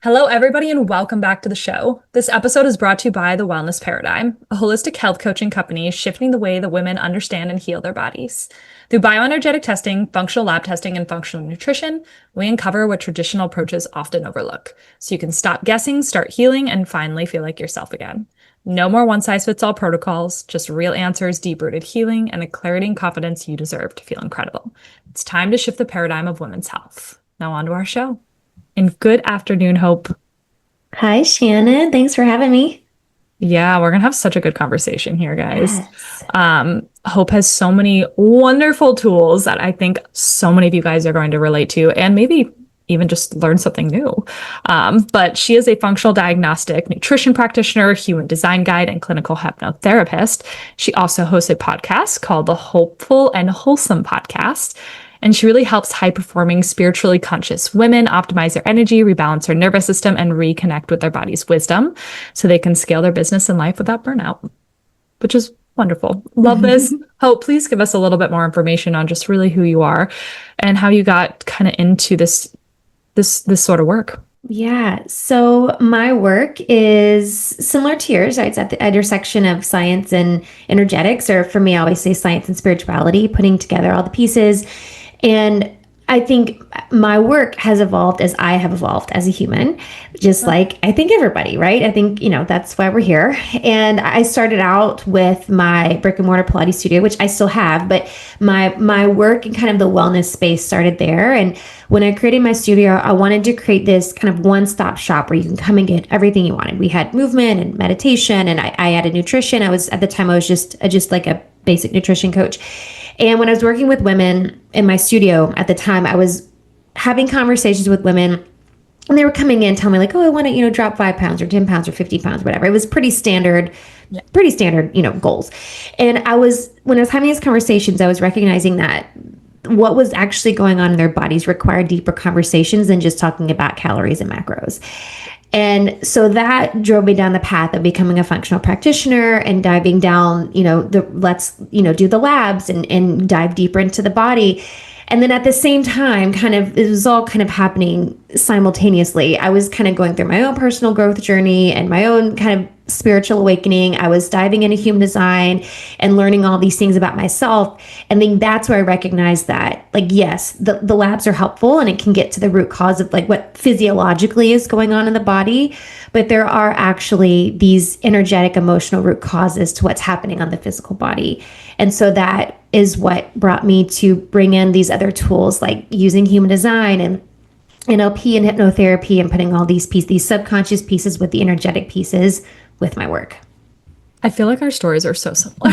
Hello, everybody, and welcome back to the show. This episode is brought to you by The Wellness Paradigm, a holistic health coaching company shifting the way that women understand and heal their bodies. Through bioenergetic testing, functional lab testing, and functional nutrition, we uncover what traditional approaches often overlook, so you can stop guessing, start healing, and finally feel like yourself again. No more one-size-fits-all protocols, just real answers, deep-rooted healing, and the clarity and confidence you deserve to feel incredible. It's time to shift the paradigm of women's health. Now on to our show. And good afternoon, Hope. Hi, Shannon. Thanks for having me. Yeah, we're gonna have such a good conversation here, guys. Yes. Hope has so many wonderful tools that I think so many of you guys are going to relate to, and maybe even just learn something new. But she is a functional diagnostic nutrition practitioner, human design guide, and clinical hypnotherapist. She also hosts a podcast called the Hopeful and Wholesome Podcast. And she really helps high-performing, spiritually conscious women optimize their energy, rebalance their nervous system, and reconnect with their body's wisdom so they can scale their business and life without burnout, which is wonderful. Love this. Hope, please give us a little bit more information on just really who you are and how you got kind of into this sort of work. Yeah. So my work is similar to yours, right? It's at the intersection of science and energetics, or for me, I always say science and spirituality, putting together all the pieces. And I think my work has evolved as I have evolved as a human, just like I think everybody, right? I think, that's why we're here. And I started out with my brick and mortar Pilates studio, which I still have, but my work and kind of the wellness space started there. And when I created my studio, I wanted to create this kind of one-stop shop where you can come and get everything you wanted. We had movement and meditation, and I added nutrition. At the time, I was just like a basic nutrition coach. And when I was working with women in my studio at the time, I was having conversations with women, and they were coming in telling me like, oh, I want to, drop 5 pounds or 10 pounds or 50 pounds, whatever. It was pretty standard, goals. And when I was having these conversations, I was recognizing that what was actually going on in their bodies required deeper conversations than just talking about calories and macros. And so that drove me down the path of becoming a functional practitioner and diving down, let's do the labs and dive deeper into the body. And then at the same time, it was all kind of happening simultaneously. I was kind of going through my own personal growth journey and my own kind of spiritual awakening. I was diving into human design and learning all these things about myself. And then that's where I recognized that, like, yes, the labs are helpful and it can get to the root cause of like what physiologically is going on in the body. But there are actually these energetic, emotional root causes to what's happening on the physical body. And so that is what brought me to bring in these other tools like using human design and NLP and hypnotherapy and putting all these subconscious pieces with the energetic pieces with my work. I feel like our stories are so similar,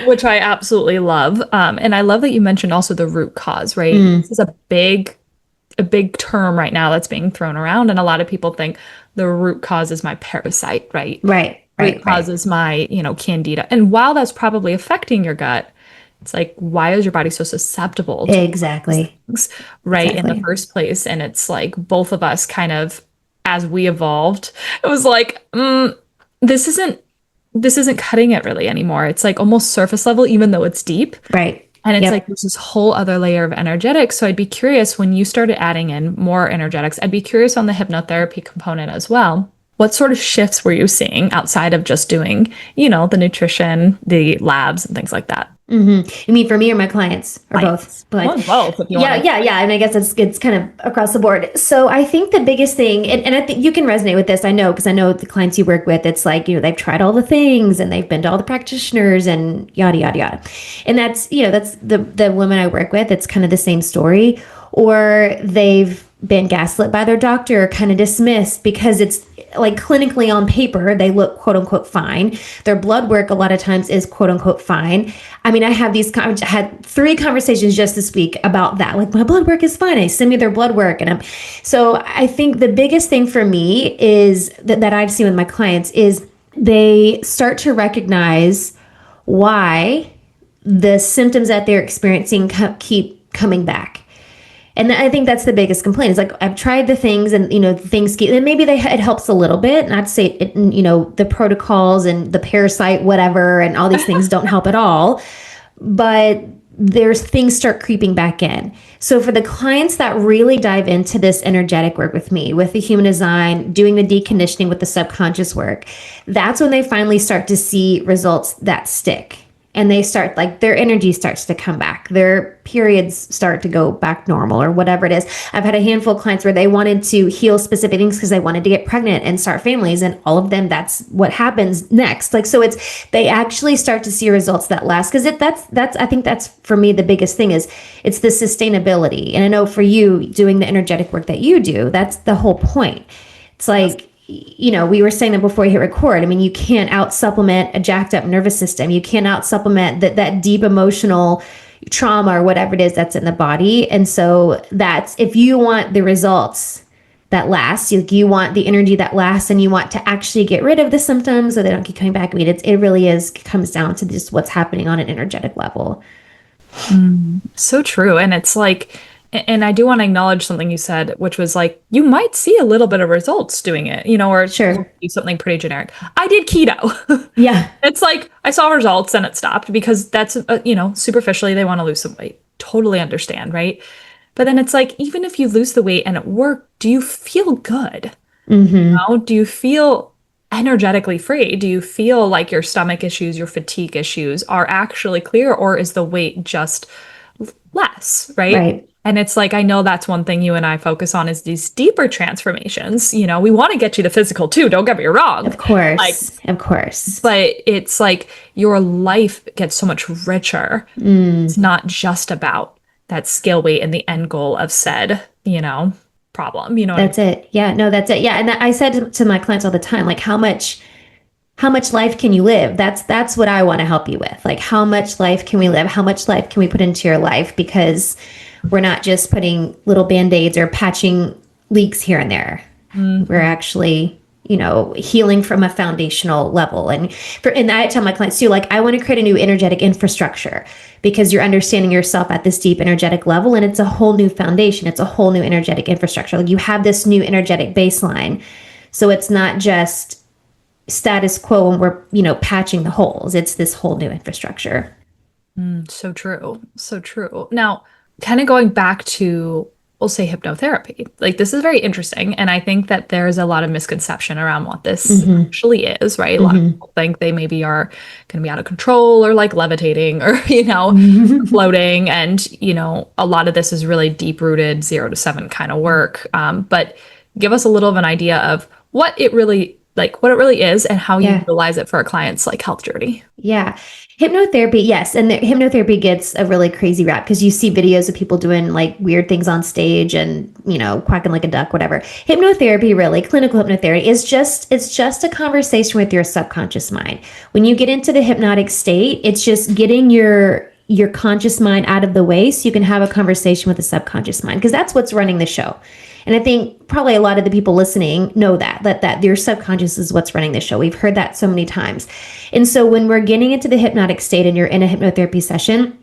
which I absolutely love. And I love that you mentioned also the root cause, right? This is a big term right now that's being thrown around. And a lot of people think the root cause is my parasite, right? Right. Root cause is my, candida. And while that's probably affecting your gut, it's like, why is your body so susceptible to Exactly. things, right? In the first place. And it's like both of us kind of, as we evolved, it was like, this isn't cutting it really anymore. It's like almost surface level, even though it's deep. Right. And it's like there's this whole other layer of energetics. So I'd be curious when you started adding in more energetics, I'd be curious on the hypnotherapy component as well. What sort of shifts were you seeing outside of just doing, the nutrition, the labs and things like that? Mm-hmm. You mean for me or my clients or both? But both. If you want. Yeah. And I guess it's kind of across the board. So I think the biggest thing, and I think you can resonate with this. I know, because I know the clients you work with, it's like, they've tried all the things and they've been to all the practitioners and yada, yada, yada. And that's the women I work with. It's kind of the same story, or they've been gaslit by their doctor, kind of dismissed because it's like clinically on paper, they look quote unquote fine. Their blood work a lot of times is quote unquote fine. I mean, I had 3 conversations just this week about that. Like, my blood work is fine. They send me their blood work. So I think the biggest thing for me is that I've seen with my clients is they start to recognize why the symptoms that they're experiencing keep coming back. And I think that's the biggest complaint. It's like, I've tried the things and, things keep, and maybe it helps a little bit. Not to say, the protocols and the parasite, whatever, and all these things don't help at all. But there's things start creeping back in. So for the clients that really dive into this energetic work with me, with the human design, doing the deconditioning with the subconscious work, that's when they finally start to see results that stick. And they start, like, their energy starts to come back. Their periods start to go back normal or whatever it is. I've had a handful of clients where they wanted to heal specific things because they wanted to get pregnant and start families, and all of them, that's what happens next. Like, so they actually start to see results that last, because that's I think that's, for me, the biggest thing is it's the sustainability. And I know for you, doing the energetic work that you do, that's the whole point. It's like, we were saying that before we hit record. I mean, you can't out supplement a jacked up nervous system. You can't out supplement that deep emotional trauma or whatever it is that's in the body. And so that's, if you want the results that last, you want the energy that lasts, and you want to actually get rid of the symptoms so they don't keep coming back. I mean, it really comes down to just what's happening on an energetic level. So true. And it's like, and I do want to acknowledge something you said, which was like, you might see a little bit of results doing it, or Sure. do something pretty generic. I did keto. Yeah. It's like, I saw results and it stopped because that's, superficially, they want to lose some weight. Totally understand, right? But then it's like, even if you lose the weight and it worked, do you feel good? Do you feel energetically free? Do you feel like your stomach issues, your fatigue issues are actually clear, or is the weight just less, right? Right. And it's like, I know that's one thing you and I focus on is these deeper transformations. We want to get you the physical too. Don't get me wrong. Of course. Like, of course. but it's like your life gets so much richer. It's not just about that scale weight and the end goal of said, problem. That's it. Yeah, no, that's it. Yeah. And I said to my clients all the time, like, how much life can you live? That's what I want to help you with. Like, how much life can we live? How much life can we put into your life? Because we're not just putting little band-aids or patching leaks here and there. We're actually, healing from a foundational level. And I tell my clients too, like, I want to create a new energetic infrastructure, because you're understanding yourself at this deep energetic level, and it's a whole new foundation. It's a whole new energetic infrastructure. Like, you have this new energetic baseline. So it's not just status quo and we're, patching the holes. It's this whole new infrastructure. So true. So true. Now, kind of going back to, we'll say, hypnotherapy. Like, this is very interesting. And I think that there's a lot of misconception around what this actually is, right? A lot of people think they maybe are going to be out of control, or like levitating, or, floating. And, a lot of this is really deep rooted 0 to 7 kind of work. But give us a little of an idea of what it really is and how you utilize it for a client's like health journey. Yeah. Hypnotherapy, yes. And the hypnotherapy gets a really crazy rap because you see videos of people doing like weird things on stage and, quacking like a duck, whatever. Hypnotherapy, really, clinical hypnotherapy it's just a conversation with your subconscious mind. When you get into the hypnotic state, it's just getting your conscious mind out of the way so you can have a conversation with the subconscious mind, because that's what's running the show. And I think probably a lot of the people listening know that your subconscious is what's running the show. We've heard that so many times. And so when we're getting into the hypnotic state and you're in a hypnotherapy session,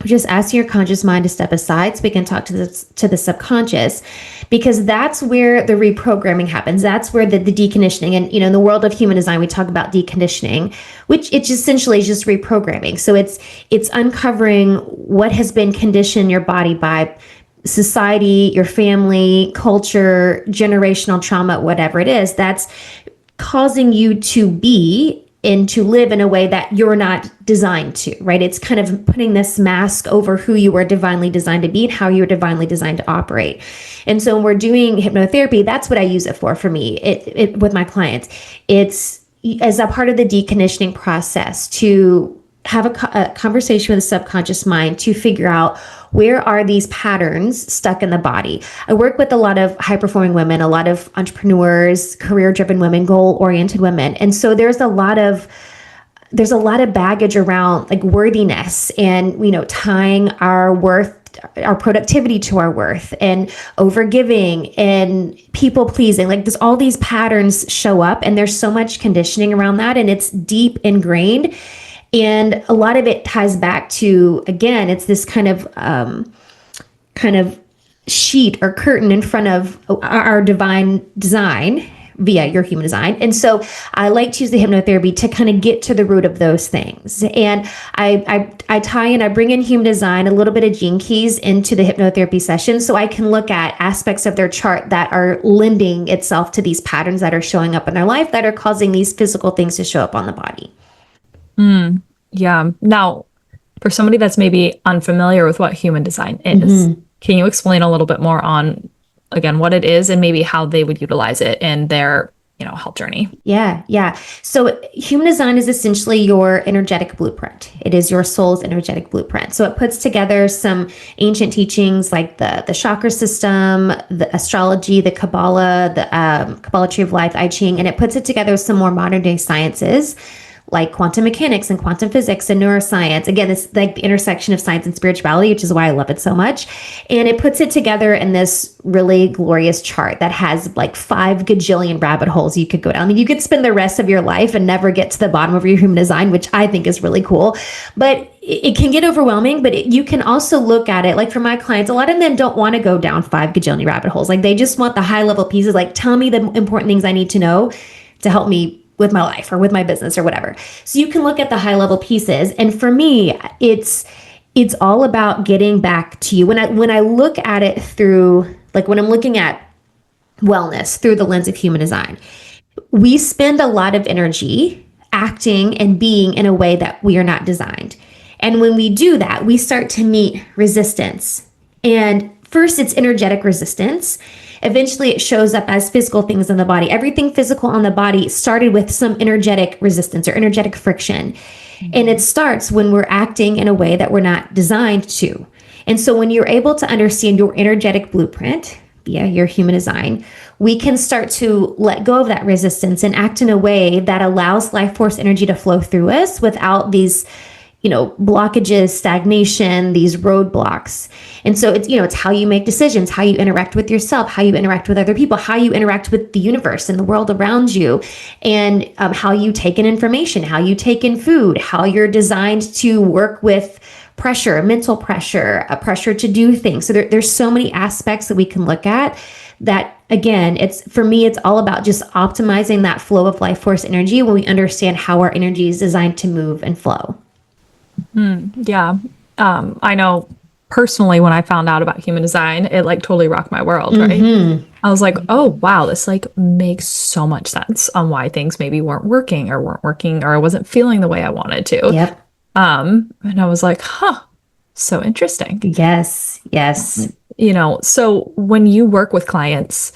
we're just asking your conscious mind to step aside so we can talk to the subconscious, because that's where the reprogramming happens. That's where the deconditioning, and in the world of human design, we talk about deconditioning, which it's essentially just reprogramming. So it's uncovering what has been conditioned in your body by society, your family, culture, generational trauma, whatever it is, that's causing you to be and to live in a way that you're not designed to, right? It's kind of putting this mask over who you were divinely designed to be and how you were divinely designed to operate. And so when we're doing hypnotherapy, that's what I use it for me, it with my clients. It's as a part of the deconditioning process to have a conversation with the subconscious mind to figure out where are these patterns stuck in the body. I work with a lot of high-performing women, a lot of entrepreneurs, career-driven women, goal-oriented women. And so there's a lot of baggage around like worthiness and, tying our worth, our productivity to our worth, and overgiving and people pleasing. Like, there's all these patterns show up, and there's so much conditioning around that, and it's deep ingrained. And a lot of it ties back to, again, it's this kind of sheet or curtain in front of our divine design, via your human design. And so I like to use the hypnotherapy to kind of get to the root of those things. And I tie in, I bring in human design, a little bit of gene keys into the hypnotherapy session so I can look at aspects of their chart that are lending itself to these patterns that are showing up in their life that are causing these physical things to show up on the body. Yeah. Now, for somebody that's maybe unfamiliar with what human design is, can you explain a little bit more on, again, what it is and maybe how they would utilize it in their, health journey? Yeah. So human design is essentially your energetic blueprint. It is your soul's energetic blueprint. So it puts together some ancient teachings like the chakra system, the astrology, the Kabbalah, the Kabbalah tree of life, I Ching, and it puts it together with some more modern day sciences like quantum mechanics and quantum physics and neuroscience. Again, it's like the intersection of science and spirituality, which is why I love it so much. And it puts it together in this really glorious chart that has like 5 gajillion rabbit holes you could go down. I mean, you could spend the rest of your life and never get to the bottom of your human design, which I think is really cool. But it can get overwhelming, but you can also look at it, like for my clients, a lot of them don't want to go down 5 gajillion rabbit holes. Like they just want the high level pieces, like tell me the important things I need to know to help me with my life or with my business or whatever. So you can look at the high level pieces. And for me, it's all about getting back to you. When I look at it through, like when I'm looking at wellness through the lens of human design, we spend a lot of energy acting and being in a way that we are not designed. And when we do that, we start to meet resistance. And first, it's energetic resistance. Eventually, it shows up as physical things in the body. Everything physical on the body started with some energetic resistance or energetic friction. And it starts when we're acting in a way that we're not designed to. And so when you're able to understand your energetic blueprint via your human design, we can start to let go of that resistance and act in a way that allows life force energy to flow through us without these blockages, stagnation, these roadblocks. And so it's how you make decisions, how you interact with yourself, how you interact with other people, how you interact with the universe and the world around you, and how you take in information, how you take in food, how you're designed to work with pressure, mental pressure, a pressure to do things. So there's so many aspects that we can look at that, again, for me, it's all about just optimizing that flow of life force energy when we understand how our energy is designed to move and flow. Yeah. I know personally when I found out about human design, it like totally rocked my world, right? I was like, oh, wow, this like makes so much sense on why things maybe weren't working or I wasn't feeling the way I wanted to. Yep. And I was like, so interesting. Yes. So when you work with clients,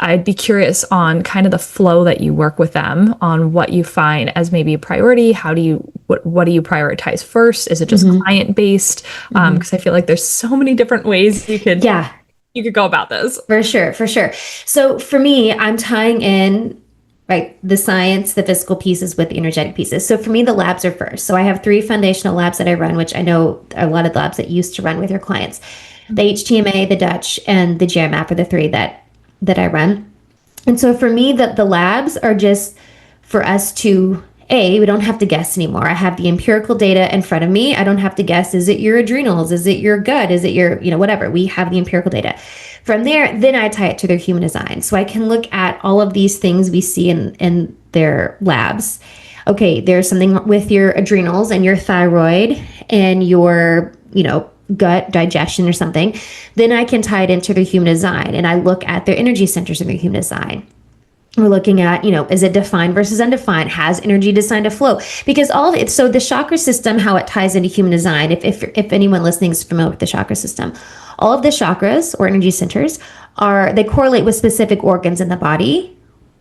I'd be curious on kind of the flow that you work with them on what you find as maybe a priority. What do you prioritize first? Is it just client based? Because I feel like there's so many different ways you could go about this. For sure. So for me, I'm tying in the science, the physical pieces with the energetic pieces. So for me, the labs are first. So I have 3 foundational labs that I run, which I know a lot of labs that you used to run with your clients. The HTMA, the Dutch, and the GMAP are the 3 that I run. And so for me, the labs are just for us to, we don't have to guess anymore. I have the empirical data in front of me. I don't have to guess, is it your adrenals? Is it your gut? Is it your, whatever? We have the empirical data. From there, then I tie it to their human design. So I can look at all of these things we see in their labs. Okay, there's something with your adrenals and your thyroid and your, gut digestion or something. Then I can tie it into their human design and I look at their energy centers in their human design. We're looking at, is it defined versus undefined? Has energy designed to flow? Because all of it, so the chakra system, how it ties into human design, if anyone listening is familiar with the chakra system, all of the chakras or energy centers they correlate with specific organs in the body,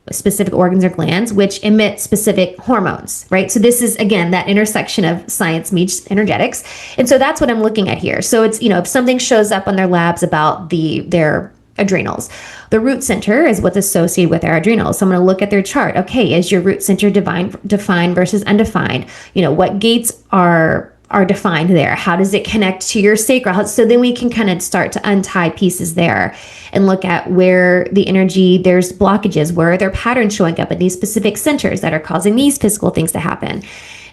specific organs or glands, which emit specific hormones, right? So this is, again, that intersection of science meets energetics. And so that's what I'm looking at here. So it's, if something shows up on their labs about their adrenals, the root center is what's associated with our adrenals. So I'm going to look at their chart. Okay, is your root center defined versus undefined? What gates are defined there? How does it connect to your sacral? So then we can kind of start to untie pieces there and look at where the energy, there's blockages, where are there patterns showing up at these specific centers that are causing these physical things to happen.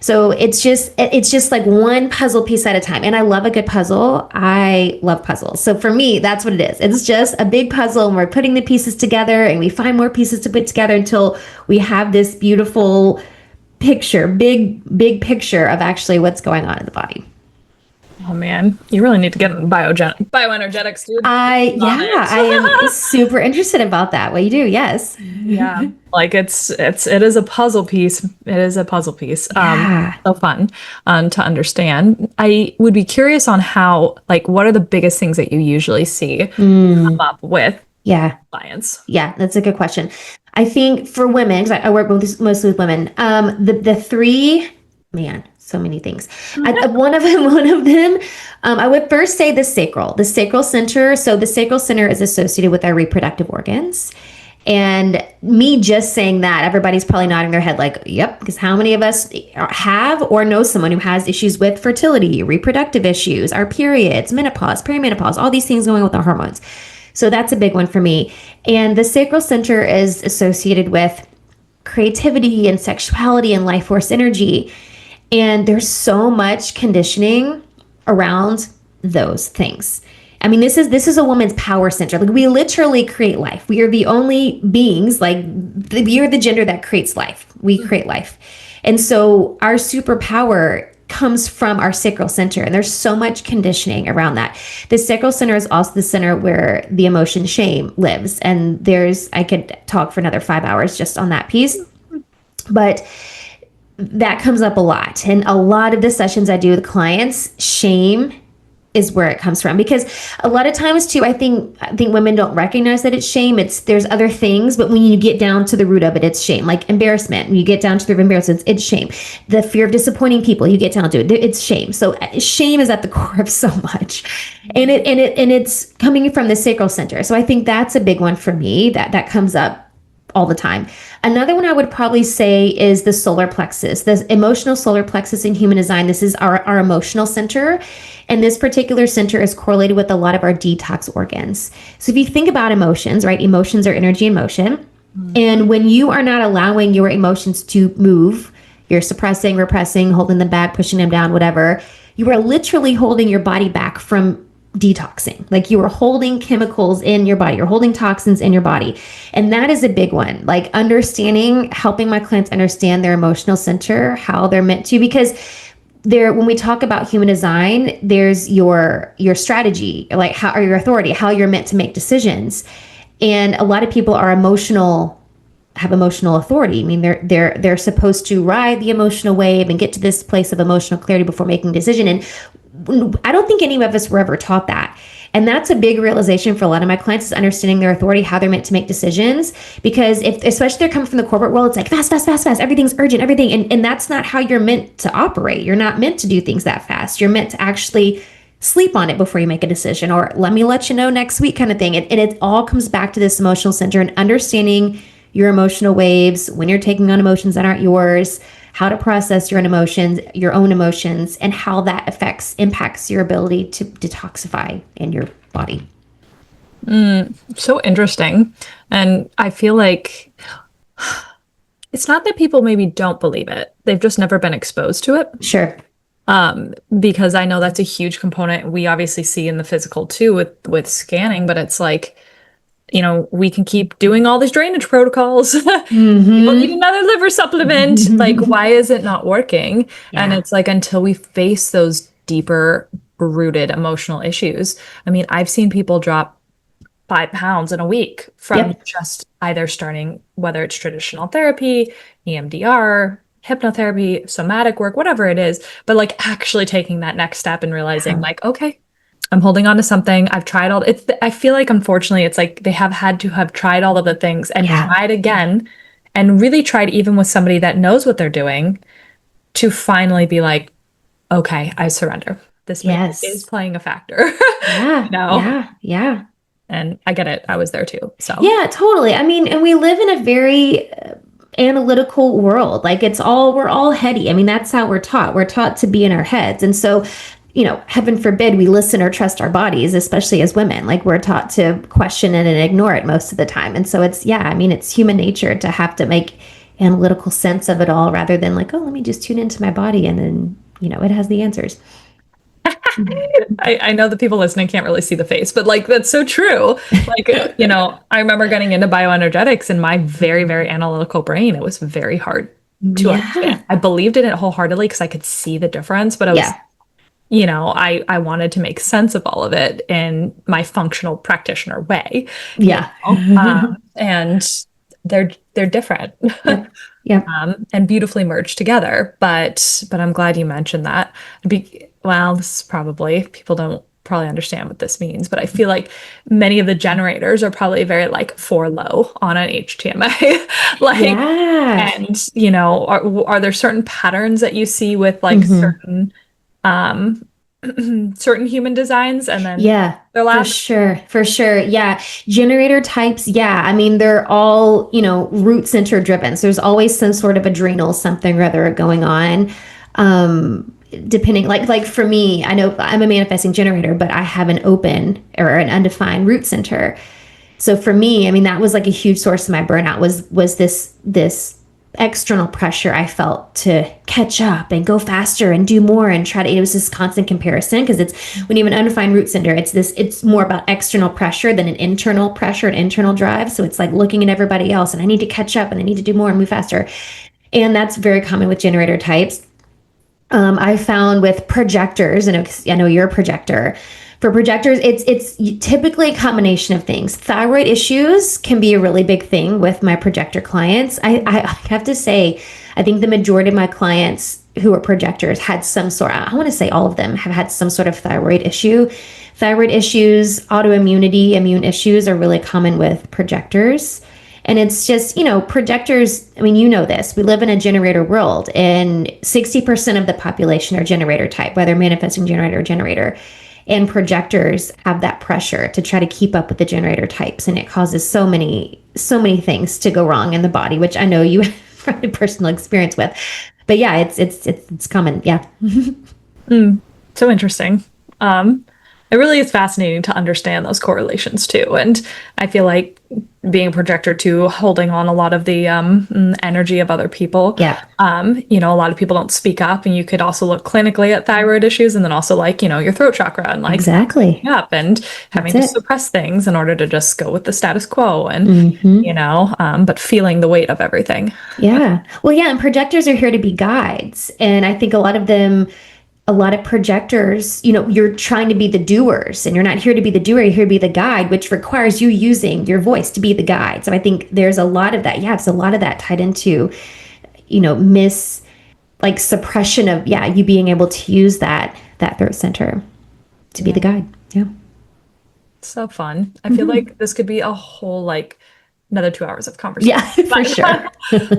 So it's just like one puzzle piece at a time. And I love a good puzzle. I love puzzles. So for me, that's what it is. It's just a big puzzle, and we're putting the pieces together, and we find more pieces to put together until we have this beautiful picture, big picture of actually what's going on in the body. Oh man, you really need to get into bioenergetics, dude. I am super interested about that. What you do, yes. Yeah, like it is a puzzle piece. It is a puzzle piece. Yeah. So fun to understand. I would be curious on how, like, what are the biggest things that you usually see come up with Yeah. clients? Yeah, that's a good question. I think for women, because I work mostly with women, the three, man, so many things. One of them, I would first say the sacral center. So the sacral center is associated with our reproductive organs. And me just saying that, everybody's probably nodding their head like, yep, because how many of us have or know someone who has issues with fertility, reproductive issues, our periods, menopause, perimenopause, all these things going on with our hormones. So that's a big one for me. And the sacral center is associated with creativity and sexuality and life force energy. And there's so much conditioning around those things. I mean, this is a woman's power center. Like, we literally create life. We are the only beings, we are the gender that creates life. We create life. And so our superpower comes from our sacral center, and there's so much conditioning around that. The sacral center is also the center where the emotion shame lives, and I could talk for another 5 hours just on that piece, but that comes up a lot. And a lot of the sessions I do with clients, shame is where it comes from, because a lot of times too, I think women don't recognize that it's shame. There's other things, but when you get down to the root of it, it's shame. Like embarrassment, when you get down to the root of embarrassment, it's shame. The fear of disappointing people, you get down to it, it's shame. So shame is at the core of so much, and it's coming from the sacral center. So I think that's a big one for me that comes up all the time. Another one I would probably say is the solar plexus, the emotional solar plexus in human design. This is our emotional center. And this particular center is correlated with a lot of our detox organs. So if you think about emotions, right? Emotions are energy in motion. And when you are not allowing your emotions to move, you're suppressing, repressing, holding them back, pushing them down, whatever, you are literally holding your body back from detoxing. Like, you are holding chemicals in your body, you're holding toxins in your body. And that is a big one. Like, helping my clients understand their emotional center, how they're meant to, because when we talk about human design, there's your strategy, like how, or your authority, how you're meant to make decisions. And a lot of people have emotional authority. I mean, they're supposed to ride the emotional wave and get to this place of emotional clarity before making a decision. And I don't think any of us were ever taught that. And that's a big realization for a lot of my clients, is understanding their authority, how they're meant to make decisions. Because especially if they're coming from the corporate world, it's like fast, fast, fast, fast. Everything's urgent, everything. And that's not how you're meant to operate. You're not meant to do things that fast. You're meant to actually sleep on it before you make a decision, or let me let you know next week kind of thing. And it all comes back to this emotional center and understanding your emotional waves, when you're taking on emotions that aren't yours, how to process your own emotions, and how that impacts your ability to detoxify in your body. So interesting. And I feel like it's not that people maybe don't believe it. They've just never been exposed to it. Sure. Because I know that's a huge component we obviously see in the physical too with scanning, but it's like, we can keep doing all these drainage protocols. People need another liver supplement. Like, why is it not working? Yeah. And it's like, until we face those deeper rooted emotional issues. I mean, I've seen people drop 5 pounds in a week from just either starting, whether it's traditional therapy, EMDR, hypnotherapy, somatic work, whatever it is, but like actually taking that next step and realizing like, okay, I'm holding on to something. I've tried I feel like, unfortunately, it's like they have had to have tried all of the things and tried again, and really tried even with somebody that knows what they're doing, to finally be like, okay, I surrender. This is playing a factor. Yeah. Yeah. And I get it. I was there too. So yeah, totally. I mean, and we live in a very analytical world. Like, we're all heady. I mean, that's how we're taught. We're taught to be in our heads. And so, heaven forbid we listen or trust our bodies, especially as women. Like, we're taught to question it and ignore it most of the time. And so it's human nature to have to make analytical sense of it all rather than like, oh, let me just tune into my body and then, it has the answers. I know the people listening can't really see the face, but like that's so true. Like, I remember getting into bioenergetics in my very, very analytical brain. It was very hard to Yeah. understand. I believed in it wholeheartedly because I could see the difference, but I was, Yeah. I wanted to make sense of all of it in my functional practitioner way, Yeah. and they're different. Yep. Yep. And beautifully merged together. But I'm glad you mentioned that. Well, this is probably people don't probably understand what this means, but I feel like many of the generators are probably very like for low on an HTMA. Like, Yeah. and are there certain patterns that you see with like Hmm. certain um certain human designs and then Yeah, their for labs? sure. For sure. Yeah. Generator types. Yeah. I mean, they're all, root center driven. So there's always some sort of adrenal something or other going on. Depending, like for me, I know I'm a manifesting generator, but I have an open or an undefined root center. So for me, I mean, that was like a huge source of my burnout was this external pressure I felt to catch up and go faster and do more and try to, it was this constant comparison because it's when you have an undefined root center, it's more about external pressure than an internal pressure and internal drive. So it's like looking at everybody else and I need to catch up and I need to do more and move faster. And that's very common with generator types. I found with projectors, and I know you're a projector. For projectors, it's typically a combination of things. Thyroid issues can be a really big thing with my projector clients. I have to say, I think the majority of my clients who are projectors had some sort. I want to say all of them have had some sort of thyroid issue. Thyroid issues, autoimmunity, immune issues are really common with projectors. And it's just, projectors, I mean, this. We live in a generator world, and 60% of the population are generator type, whether manifesting generator or generator. And projectors have that pressure to try to keep up with the generator types. And it causes so many things to go wrong in the body, which I know you have personal experience with. But yeah, it's common. Yeah. So interesting. It really is fascinating to understand those correlations too. And I feel like being a projector too, holding on a lot of the energy of other people. Yeah. A lot of people don't speak up, and you could also look clinically at thyroid issues, and then also like, your throat chakra and like Exactly. up and having That's to it. suppress things in order to just go with the status quo and, Hmm. but feeling the weight of everything. Yeah. Well, yeah, and projectors are here to be guides. And I think a lot of projectors, you're trying to be the doers and you're not here to be the doer, you're here to be the guide, which requires you using your voice to be the guide. So I think there's a lot of that. Yeah, it's a lot of that tied into, like suppression of, yeah, you being able to use that throat center to be Yeah. the guide. Yeah. So fun. I feel Mhm. like this could be a whole like another 2 hours of conversation. Yeah, for sure.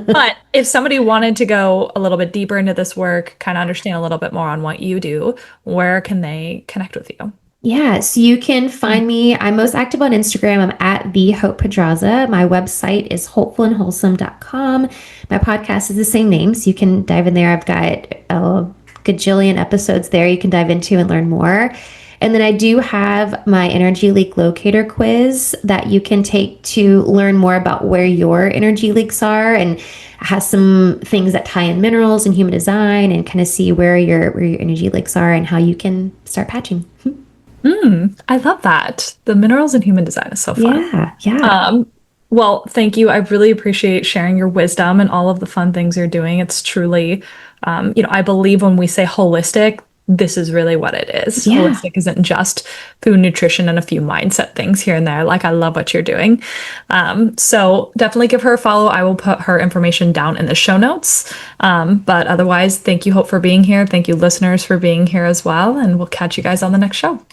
But if somebody wanted to go a little bit deeper into this work, kind of understand a little bit more on what you do, where can they connect with you? Yeah, so you can find me. I'm most active on Instagram. I'm at the Hope Pedraza. My website is hopefulandwholesome.com. My podcast is the same name, so you can dive in there. I've got a gajillion episodes there you can dive into and learn more. And then I do have my energy leak locator quiz that you can take to learn more about where your energy leaks are, and has some things that tie in minerals and human design and kind of see where your energy leaks are and how you can start patching. I love that. The minerals in human design is so fun. Yeah, yeah. Um, well, thank you. I really appreciate sharing your wisdom and all of the fun things you're doing. It's truly, I believe when we say holistic, this is really what it is. Yeah. Holistic isn't just food, nutrition, and a few mindset things here and there. Like, I love what you're doing. So definitely give her a follow. I will put her information down in the show notes. But otherwise, thank you, Hope, for being here. Thank you, listeners, for being here as well. And we'll catch you guys on the next show.